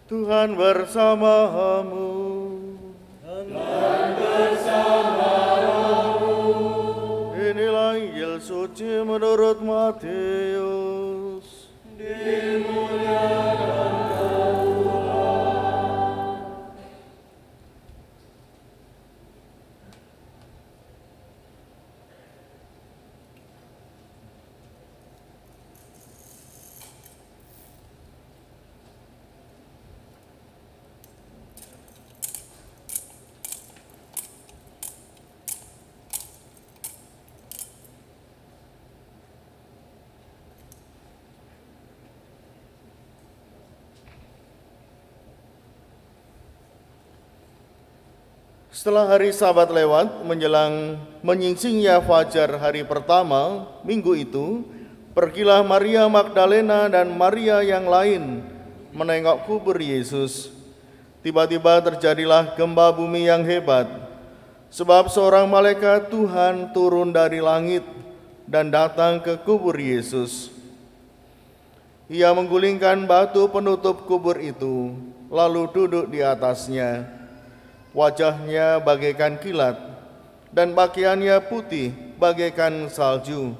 Tuhan bersamamu. Dan bersamamu. Inilah Injil suci menurut Matius. Dimuliakan Kaulah. Setelah hari Sabat lewat, menjelang menyingsingnya fajar hari pertama minggu itu, pergilah Maria Magdalena dan Maria yang lain menengok kubur Yesus. Tiba-tiba terjadilah gempa bumi yang hebat, sebab seorang malaikat Tuhan turun dari langit dan datang ke kubur Yesus. Ia menggulingkan batu penutup kubur itu, lalu duduk di atasnya. Wajahnya bagaikan kilat, dan pakaiannya putih bagaikan salju.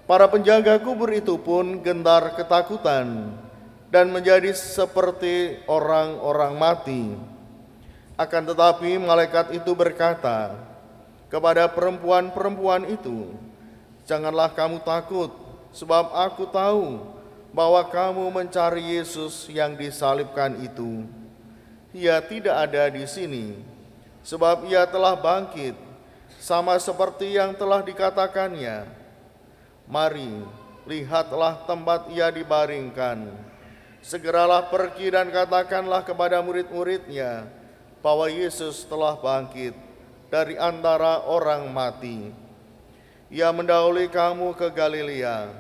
Para penjaga kubur itu pun gentar ketakutan, dan menjadi seperti orang-orang mati. Akan tetapi malaikat itu berkata kepada perempuan-perempuan itu, "Janganlah kamu takut, sebab aku tahu bahwa kamu mencari Yesus yang disalibkan itu. Ia tidak ada di sini, sebab ia telah bangkit, sama seperti yang telah dikatakannya. Mari, lihatlah tempat ia dibaringkan. Segeralah pergi dan katakanlah kepada murid-muridnya bahwa Yesus telah bangkit dari antara orang mati. Ia mendahului kamu ke Galilea.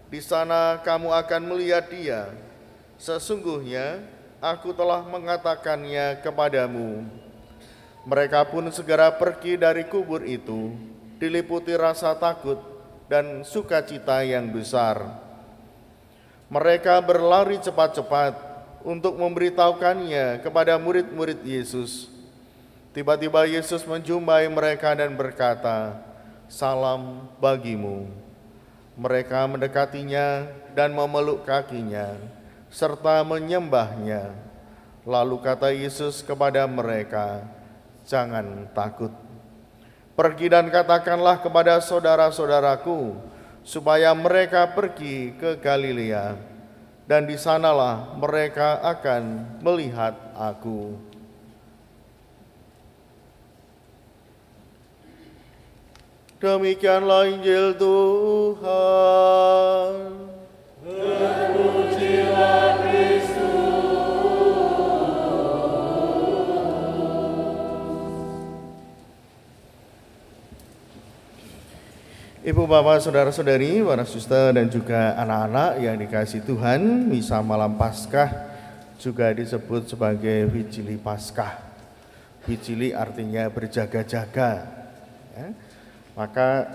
Di sana kamu akan melihat dia. Sesungguhnya aku telah mengatakannya kepadamu." Mereka pun segera pergi dari kubur itu, diliputi rasa takut dan sukacita yang besar. Mereka berlari cepat-cepat untuk memberitahukannya kepada murid-murid Yesus. Tiba-tiba Yesus menjumpai mereka dan berkata, "Salam bagimu." Mereka mendekatinya dan memeluk kakinya, serta menyembahnya. Lalu kata Yesus kepada mereka, "Jangan takut. Pergi dan katakanlah kepada saudara-saudaraku, supaya mereka pergi ke Galilea, dan di sanalah mereka akan melihat aku." Demikianlah Injil Tuhan. Terpujilah Kristus. Ibu, bapak, saudara-saudari, para suster dan juga anak-anak yang dikasihi Tuhan, misa malam Paskah juga disebut sebagai Vigili Paskah. Vigili artinya berjaga-jaga. Ya. Maka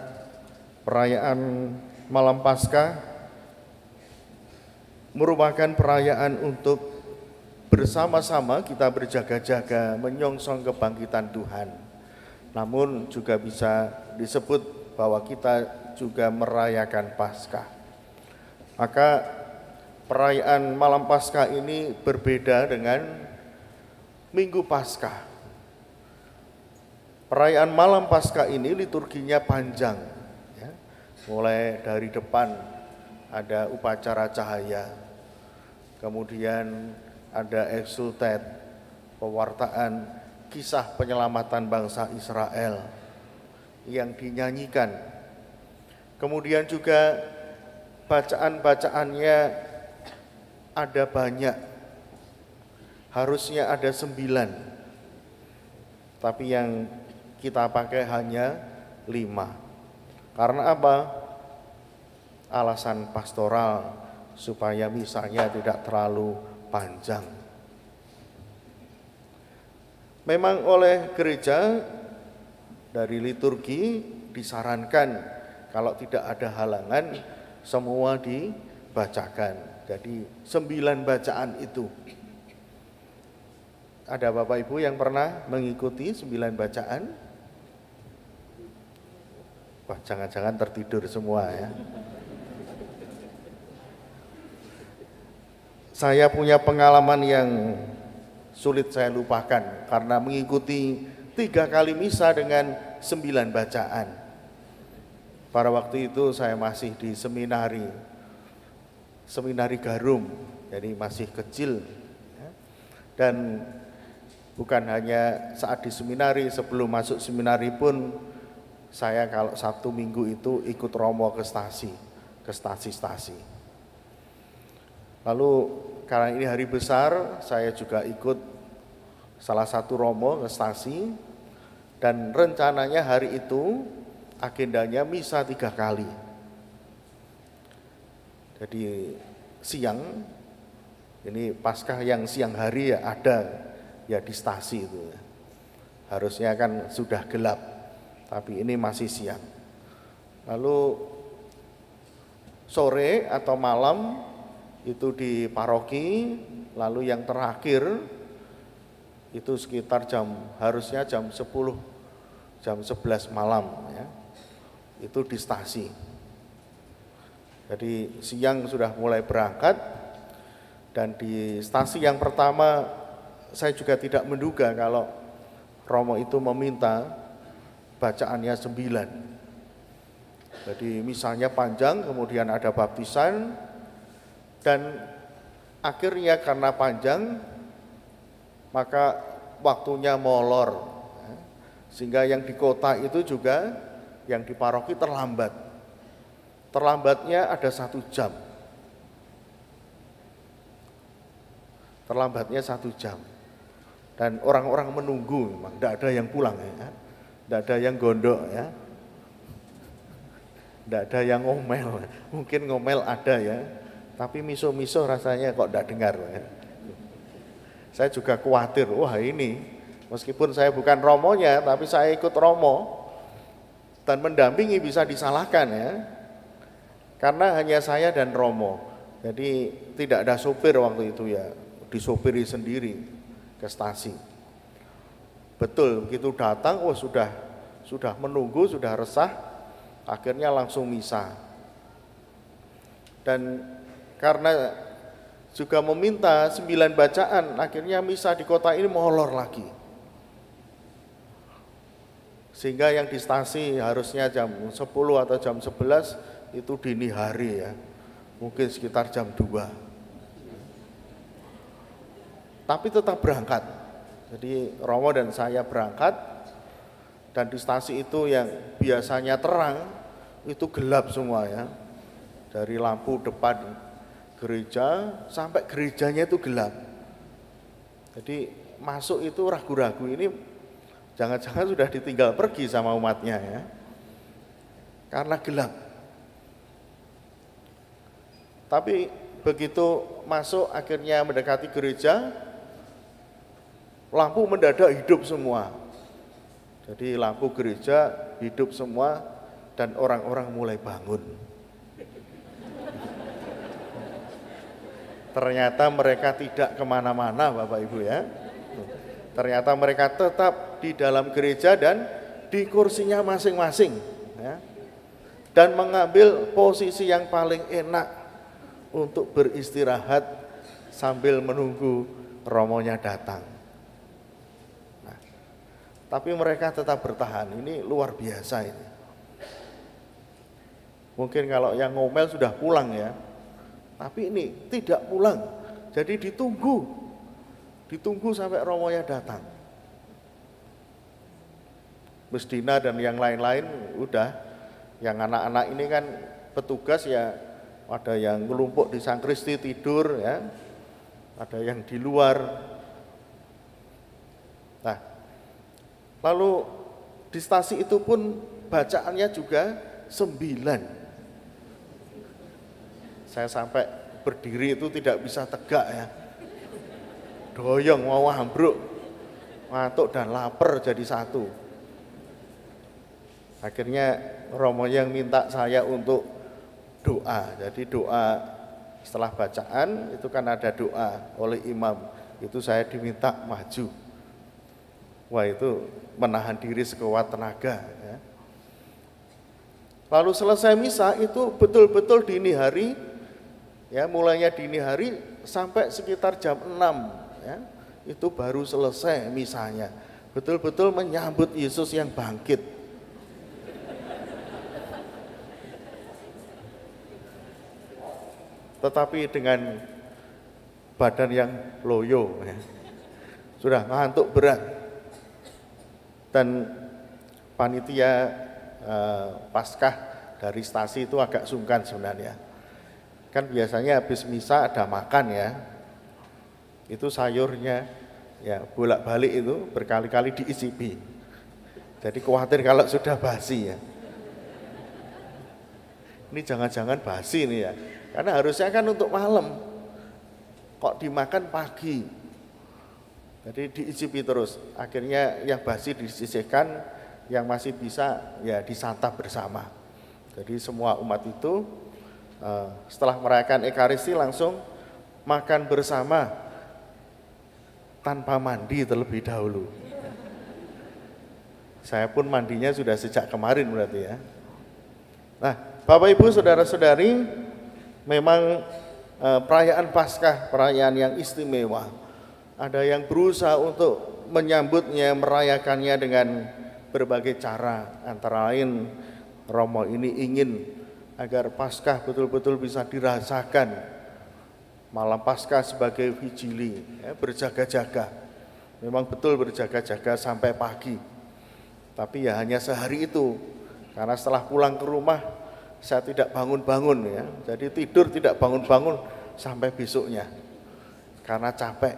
perayaan malam Paskah merupakan perayaan untuk bersama-sama kita berjaga-jaga menyongsong kebangkitan Tuhan. Namun juga bisa disebut bahwa kita juga merayakan Paskah. Maka perayaan malam Paskah ini berbeda dengan Minggu Paskah. Perayaan malam Paskah ini liturginya panjang, ya. Mulai dari depan ada upacara cahaya, kemudian ada eksultet, pewartaan kisah penyelamatan bangsa Israel yang dinyanyikan. Kemudian juga bacaan-bacaannya ada banyak, harusnya ada 9, tapi yang kita pakai hanya 5. Karena apa? Alasan pastoral, supaya misanya tidak terlalu panjang. Memang oleh gereja dari liturgi disarankan kalau tidak ada halangan semua dibacakan. Jadi 9 bacaan itu. Ada Bapak Ibu yang pernah mengikuti 9 bacaan? Wah, jangan-jangan tertidur semua ya. Saya punya pengalaman yang sulit saya lupakan karena mengikuti 3 kali misa dengan 9 bacaan. Pada waktu itu saya masih di seminari Garum, jadi masih kecil. Dan bukan hanya saat di seminari, sebelum masuk seminari pun saya kalau Sabtu Minggu itu ikut romo ke stasi-stasi. Lalu karena ini hari besar, saya juga ikut salah satu romo ke stasi, dan rencananya hari itu agendanya misa 3 kali. Jadi siang, ini Paskah yang siang hari ya ada ya di stasi itu. Harusnya kan sudah gelap, tapi ini masih siang. Lalu sore atau malam itu di paroki, lalu yang terakhir itu sekitar harusnya jam 10, jam 11 malam ya. Itu di stasi. Jadi siang sudah mulai berangkat, dan di stasi yang pertama saya juga tidak menduga kalau romo itu meminta bacaannya 9. Jadi misalnya panjang, kemudian ada baptisan, dan akhirnya karena panjang maka waktunya molor, sehingga yang di kota itu juga, yang di paroki terlambat. Terlambatnya ada 1 jam. Terlambatnya 1 jam. Dan orang-orang menunggu, memang tidak ada yang pulang ya, tidak ada yang gondok ya, tidak ada yang ngomel. Mungkin ngomel ada ya, tapi miso-miso rasanya kok tidak dengar ya. Saya juga khawatir, wah ini meskipun saya bukan romonya, tapi saya ikut romo dan mendampingi bisa disalahkan ya, karena hanya saya dan romo. Jadi tidak ada sopir waktu itu ya, disopiri sendiri ke stasi. Betul, begitu datang, oh sudah menunggu, sudah resah, akhirnya langsung misa. Dan karena juga meminta 9 bacaan, akhirnya misa di kota ini molor lagi. Sehingga yang di stasi harusnya jam 10 atau jam 11 itu dini hari ya, mungkin sekitar jam 2. Tapi tetap berangkat. Jadi romo dan saya berangkat, dan di stasi itu yang biasanya terang itu gelap semua ya. Dari lampu depan gereja sampai gerejanya itu gelap. Jadi masuk itu ragu-ragu, ini jangan-jangan sudah ditinggal pergi sama umatnya ya, karena gelap. Tapi begitu masuk akhirnya mendekati gereja, lampu mendadak hidup semua. Jadi lampu gereja hidup semua dan orang-orang mulai bangun. Ternyata mereka tidak kemana-mana Bapak Ibu ya. Ternyata mereka tetap di dalam gereja dan di kursinya masing-masing ya, dan mengambil posisi yang paling enak untuk beristirahat sambil menunggu romonya datang. Nah, tapi mereka tetap bertahan, ini luar biasa ini. Mungkin kalau yang ngomel sudah pulang ya, tapi ini tidak pulang, jadi ditunggu sampai romonya datang. Mesdina dan yang lain-lain udah, yang anak-anak ini kan petugas ya, ada yang ngelumpuk di sakristi tidur ya, ada yang di luar. Nah, lalu di stasi itu pun bacaannya juga 9. Saya sampai berdiri itu tidak bisa tegak ya, doyong mau ambruk, ngantuk dan lapar jadi satu. Akhirnya romo yang minta saya untuk doa. Jadi doa setelah bacaan itu kan ada doa oleh imam, itu saya diminta maju. Wah, itu menahan diri sekuat tenaga ya. Lalu selesai misa itu betul-betul dini hari ya, mulainya dini hari sampai sekitar jam 6 ya, itu baru selesai misanya. Betul-betul menyambut Yesus yang bangkit. Tetapi dengan badan yang loyo ya. Sudah ngantuk berat. Dan panitia Paskah dari stasi itu agak sungkan sebenarnya. Kan biasanya habis misa ada makan ya. Itu sayurnya ya bolak-balik itu berkali-kali diicipi. Jadi khawatir kalau sudah basi ya. Ini jangan-jangan basi nih ya. Karena harusnya kan untuk malam. Kok dimakan pagi. Jadi diicipi terus. Akhirnya yang basi disisihkan, yang masih bisa ya disantap bersama. Jadi semua umat itu setelah merayakan Ekaristi langsung makan bersama tanpa mandi terlebih dahulu. Saya pun mandinya sudah sejak kemarin berarti ya. Nah, Bapak Ibu Saudara-saudari, memang perayaan Paskah perayaan yang istimewa. Ada yang berusaha untuk menyambutnya, merayakannya dengan berbagai cara, antara lain Romo ini ingin agar Paskah betul-betul bisa dirasakan. Malam Paskah sebagai vigili, ya, berjaga-jaga. Memang betul berjaga-jaga sampai pagi. Tapi ya hanya sehari itu. Karena setelah pulang ke rumah saya tidak bangun-bangun ya. Jadi tidur tidak bangun-bangun sampai besoknya. Karena capek.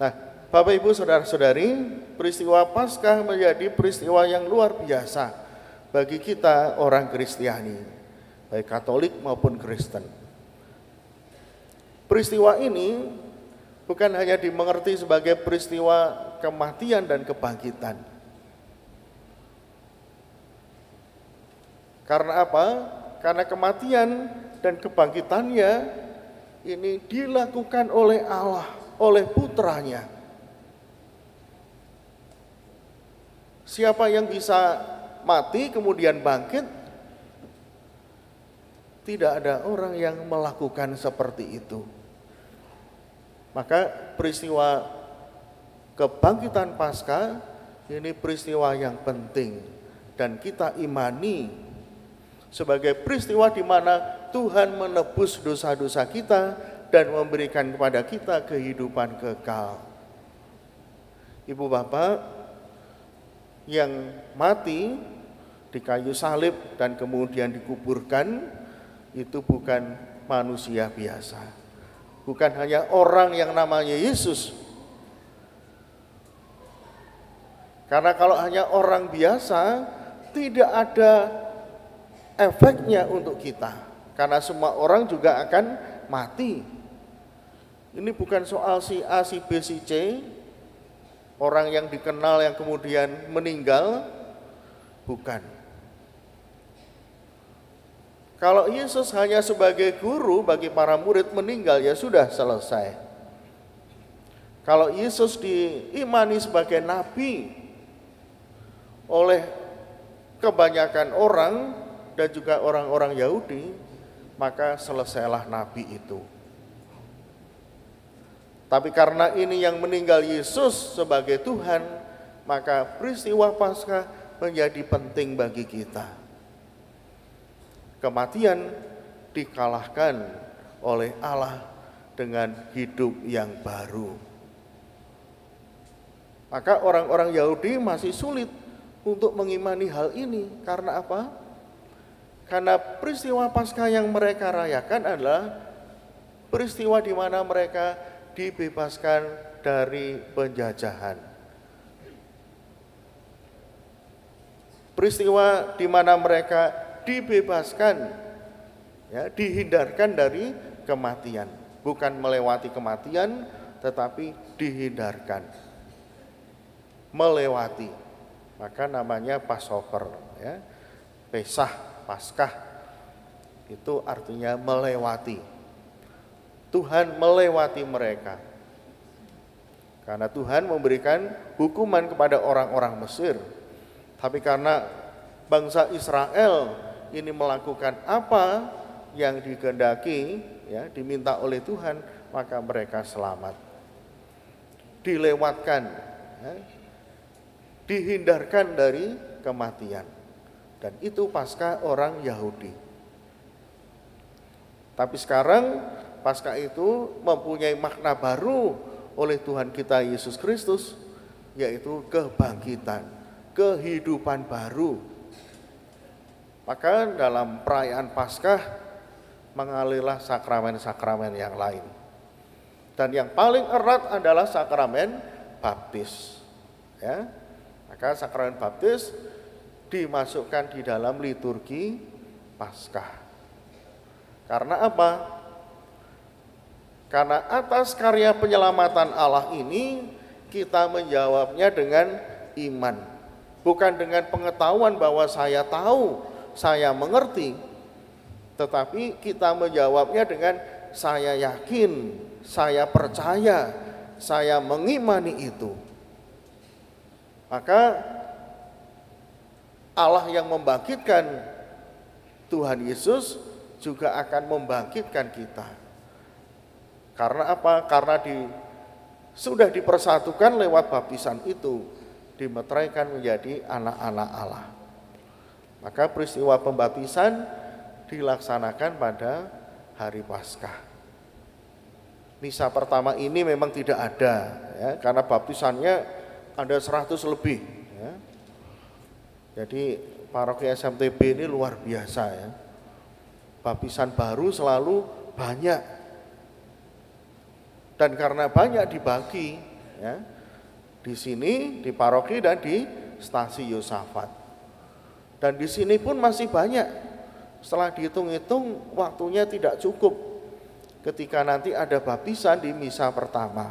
Nah, Bapak Ibu Saudara-saudari, peristiwa Paskah menjadi peristiwa yang luar biasa bagi kita orang Kristiani, baik Katolik maupun Kristen. Peristiwa ini bukan hanya dimengerti sebagai peristiwa kematian dan kebangkitan. Karena apa? Karena kematian dan kebangkitannya ini dilakukan oleh Allah, oleh putranya. Siapa yang bisa mati kemudian bangkit? Tidak ada orang yang melakukan seperti itu. Maka peristiwa kebangkitan Paskah ini peristiwa yang penting dan kita imani sebagai peristiwa di mana Tuhan menebus dosa-dosa kita dan memberikan kepada kita kehidupan kekal. Ibu bapak yang mati di kayu salib dan kemudian dikuburkan itu bukan manusia biasa. Bukan hanya orang yang namanya Yesus. Karena kalau hanya orang biasa tidak ada efeknya untuk kita. Karena semua orang juga akan mati. Ini bukan soal si A, si B, si C. Orang yang dikenal yang kemudian meninggal, bukan. Kalau Yesus hanya sebagai guru bagi para murid meninggal, ya sudah selesai. Kalau Yesus diimani sebagai nabi oleh kebanyakan orang dan juga orang-orang Yahudi, maka selesailah nabi itu. Tapi karena ini yang meninggal Yesus sebagai Tuhan, maka peristiwa Paskah menjadi penting bagi kita. Kematian dikalahkan oleh Allah dengan hidup yang baru. Maka orang-orang Yahudi masih sulit untuk mengimani hal ini. Karena apa? Karena peristiwa Paskah yang mereka rayakan adalah peristiwa di mana mereka dibebaskan dari penjajahan. Peristiwa di mana mereka dibebaskan, ya, dihindarkan dari kematian. Bukan melewati kematian, tetapi dihindarkan. Melewati. Maka namanya Passover, ya. Pesah, Paskah, itu artinya melewati. Tuhan melewati mereka. Karena Tuhan memberikan hukuman kepada orang-orang Mesir. Tapi karena bangsa Israel ini melakukan apa yang dikehendaki, ya, diminta oleh Tuhan, maka mereka selamat. Dilewatkan, ya, dihindarkan dari kematian. Dan itu Paskah orang Yahudi. Tapi sekarang Paskah itu mempunyai makna baru oleh Tuhan kita Yesus Kristus, yaitu kebangkitan, kehidupan baru. Maka dalam perayaan Paskah mengalirlah sakramen-sakramen yang lain. Dan yang paling erat adalah sakramen baptis. Ya. Maka sakramen baptis dimasukkan di dalam liturgi Paskah. Karena apa? Karena atas karya penyelamatan Allah ini kita menjawabnya dengan iman. Bukan dengan pengetahuan bahwa saya tahu, saya mengerti. Tetapi kita menjawabnya dengan saya yakin, saya percaya, saya mengimani itu. Maka Allah yang membangkitkan Tuhan Yesus juga akan membangkitkan kita. Karena apa? Karena sudah dipersatukan lewat baptisan itu, dimeteraikan menjadi anak-anak Allah. Maka peristiwa pembaptisan dilaksanakan pada hari Paskah. Misa pertama ini memang tidak ada, ya, karena baptisannya ada 100 lebih. Ya. Jadi paroki SMTB ini luar biasa, ya. Baptisan baru selalu banyak. Dan karena banyak dibagi, ya, di sini, di paroki dan di stasi Yosafat. Dan di sini pun masih banyak. Setelah dihitung-hitung waktunya tidak cukup ketika nanti ada baptisan di misa pertama.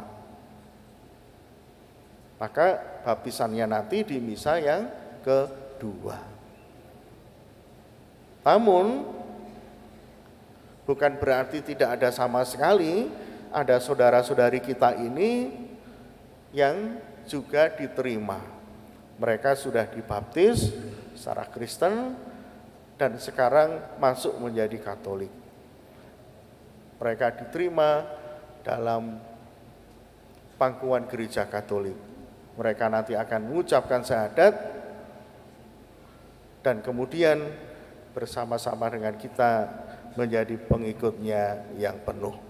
Maka baptisannya nanti di misa yang kedua. Namun bukan berarti tidak ada sama sekali. Ada saudara-saudari kita ini yang juga diterima. Mereka sudah dibaptis secara Kristen dan sekarang masuk menjadi Katolik. Mereka diterima dalam pangkuan gereja Katolik. Mereka nanti akan mengucapkan syahadat dan kemudian bersama-sama dengan kita menjadi pengikutnya yang penuh.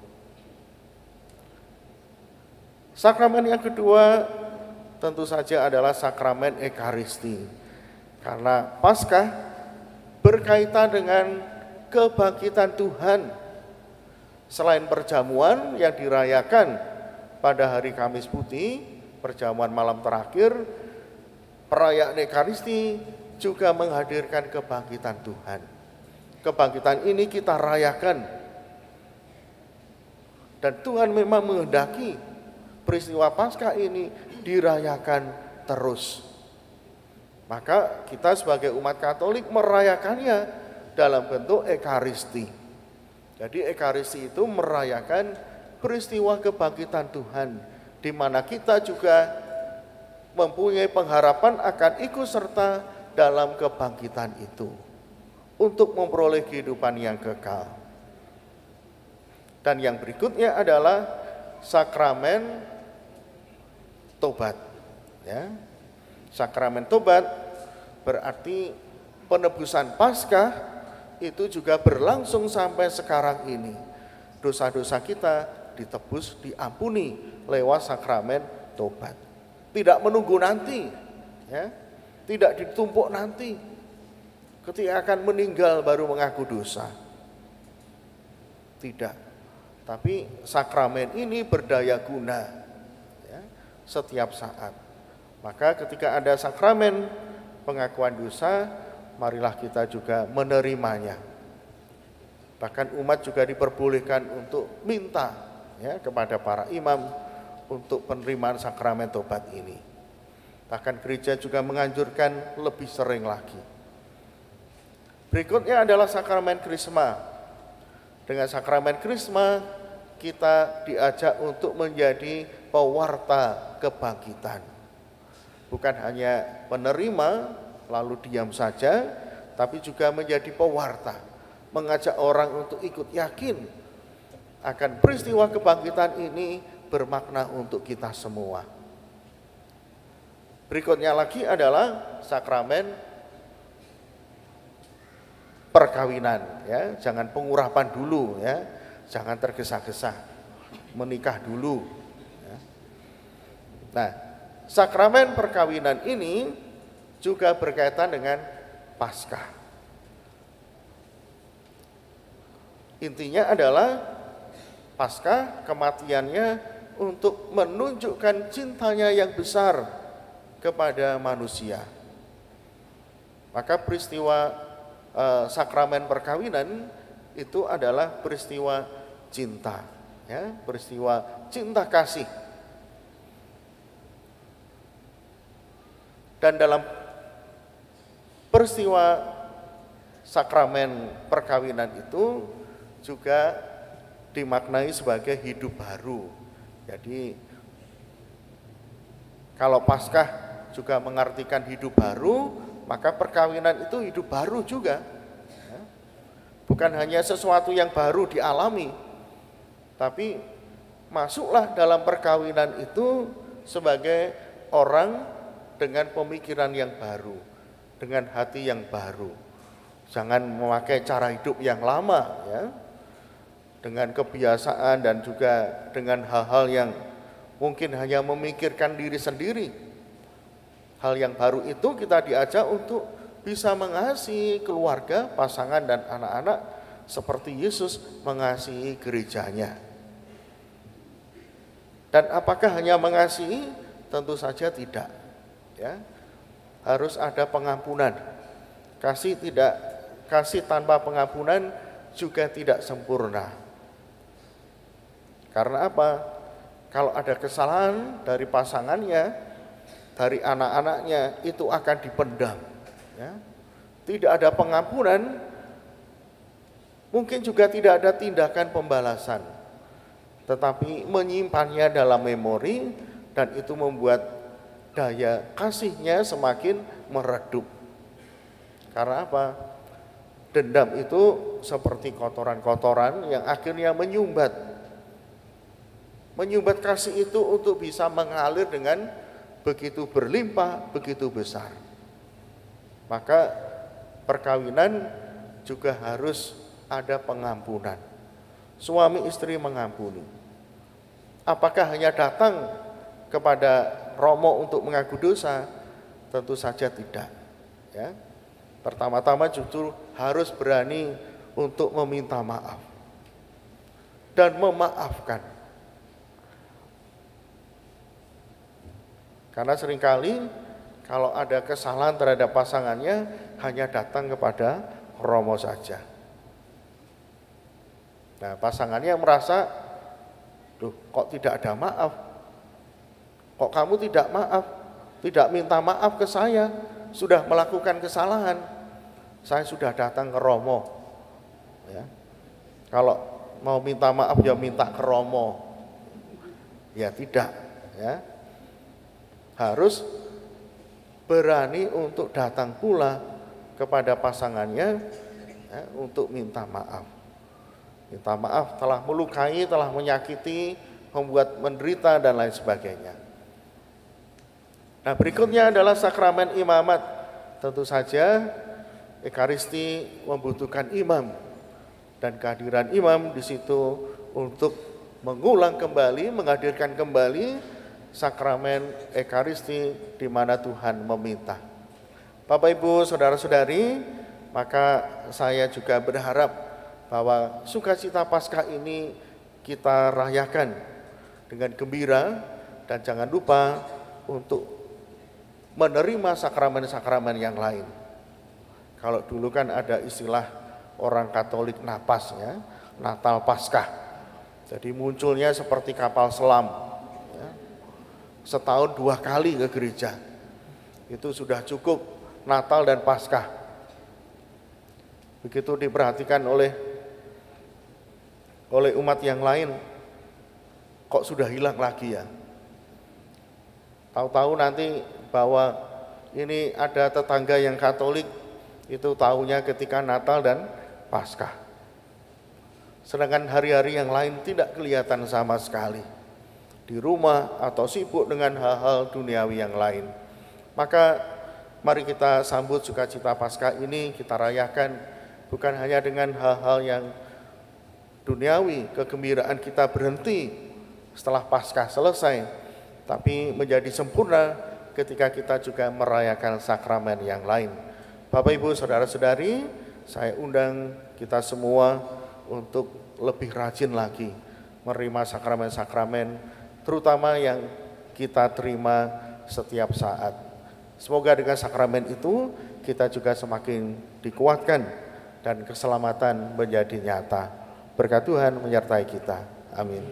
Sakramen yang kedua tentu saja adalah sakramen Ekaristi. Karena Paskah berkaitan dengan kebangkitan Tuhan. Selain perjamuan yang dirayakan pada hari Kamis Putih, perjamuan malam terakhir, perayaan Ekaristi juga menghadirkan kebangkitan Tuhan. Kebangkitan ini kita rayakan. Dan Tuhan memang menghendaki peristiwa Paskah ini dirayakan terus. Maka kita sebagai umat Katolik merayakannya dalam bentuk Ekaristi. Jadi Ekaristi itu merayakan peristiwa kebangkitan Tuhan, di mana kita juga mempunyai pengharapan akan ikut serta dalam kebangkitan itu untuk memperoleh kehidupan yang kekal. Dan yang berikutnya adalah sakramen tobat, ya. Sakramen tobat berarti penebusan Paskah itu juga berlangsung sampai sekarang ini. Dosa-dosa kita ditebus, diampuni lewat sakramen tobat. Tidak menunggu nanti, ya. Tidak ditumpuk nanti. Ketika akan meninggal baru mengaku dosa. Tidak. Tapi sakramen ini berdaya guna setiap saat. Maka ketika ada sakramen pengakuan dosa, marilah kita juga menerimanya. Bahkan umat juga diperbolehkan untuk minta, ya, kepada para imam untuk penerimaan sakramen tobat ini. Bahkan gereja juga menganjurkan lebih sering lagi. Berikutnya adalah sakramen Krisma. Dengan sakramen Krisma kita diajak untuk menjadi pewarta kebangkitan. Bukan hanya menerima lalu diam saja, tapi juga menjadi pewarta, mengajak orang untuk ikut yakin akan peristiwa kebangkitan ini bermakna untuk kita semua. Berikutnya lagi adalah sakramen perkawinan, ya. Jangan pengurapan dulu, ya. Jangan tergesa-gesa, menikah dulu, ya. Nah, sakramen perkawinan ini juga berkaitan dengan Paskah. Intinya adalah Paskah kematiannya untuk menunjukkan cintanya yang besar kepada manusia. Maka peristiwa sakramen perkawinan itu adalah peristiwa cinta, ya, peristiwa cinta kasih. Dan dalam peristiwa sakramen perkawinan itu juga dimaknai sebagai hidup baru. Jadi kalau Paskah juga mengartikan hidup baru, maka perkawinan itu hidup baru juga. Bukan hanya sesuatu yang baru dialami, tapi masuklah dalam perkawinan itu sebagai orang dengan pemikiran yang baru, dengan hati yang baru. Jangan memakai cara hidup yang lama, ya, dengan kebiasaan dan juga dengan hal-hal yang mungkin hanya memikirkan diri sendiri. Hal yang baru itu kita diajak untuk bisa mengasihi keluarga, pasangan dan anak-anak seperti Yesus mengasihi gerejanya. Dan apakah hanya mengasihi? Tentu saja tidak, ya. Harus ada pengampunan. Kasih tanpa pengampunan juga tidak sempurna. Karena apa? Kalau ada kesalahan dari pasangannya, dari anak-anaknya, itu akan dipendam, ya. Tidak ada pengampunan, mungkin juga tidak ada tindakan pembalasan, tetapi menyimpannya dalam memori, dan itu membuat daya kasihnya semakin meredup. Karena apa? Dendam itu seperti kotoran-kotoran yang akhirnya menyumbat kasih itu untuk bisa mengalir dengan begitu berlimpah, begitu besar. Maka perkawinan juga harus ada pengampunan. Suami istri mengampuni. Apakah hanya datang kepada romo untuk mengaku dosa? Tentu saja tidak, ya. Pertama-tama justru harus berani untuk meminta maaf dan memaafkan. Karena seringkali kalau ada kesalahan terhadap pasangannya hanya datang kepada romo saja. Nah, pasangannya merasa, "Duh, kok tidak ada maaf? Kok kamu tidak maaf? Tidak minta maaf ke saya? Sudah melakukan kesalahan. Saya sudah datang ke romo." Ya. Kalau mau minta maaf ya minta ke romo. Ya tidak, ya. Harus berani untuk datang pula kepada pasangannya, ya, untuk minta maaf. Minta maaf telah melukai, telah menyakiti, membuat menderita dan lain sebagainya. Nah, berikutnya adalah sakramen imamat. Tentu saja Ekaristi membutuhkan imam, dan kehadiran imam di situ untuk mengulang kembali, menghadirkan kembali sakramen Ekaristi di mana Tuhan meminta. Bapak Ibu, saudara-saudari, maka saya juga berharap bahwa sukacita Paskah ini kita rayakan dengan gembira, dan jangan lupa untuk menerima sakramen-sakramen yang lain. Kalau dulu kan ada istilah orang Katolik napas, ya, Natal Paskah. Jadi munculnya seperti kapal selam. Setahun 2 kali ke gereja, itu sudah cukup Natal dan Paskah. Begitu diperhatikan oleh umat yang lain, kok sudah hilang lagi ya? Tahu-tahu nanti bahwa ini ada tetangga yang Katolik, itu tahunya ketika Natal dan Paskah. Sedangkan hari-hari yang lain tidak kelihatan sama sekali. Di rumah atau sibuk dengan hal-hal duniawi yang lain. Maka mari kita sambut sukacita Paskah ini, kita rayakan bukan hanya dengan hal-hal yang duniawi, kegembiraan kita berhenti setelah Paskah selesai, tapi menjadi sempurna ketika kita juga merayakan sakramen yang lain. Bapak Ibu Saudara-saudari, saya undang kita semua untuk lebih rajin lagi menerima sakramen-sakramen, terutama yang kita terima setiap saat. Semoga dengan sakramen itu kita juga semakin dikuatkan dan keselamatan menjadi nyata. Berkat Tuhan menyertai kita. Amin.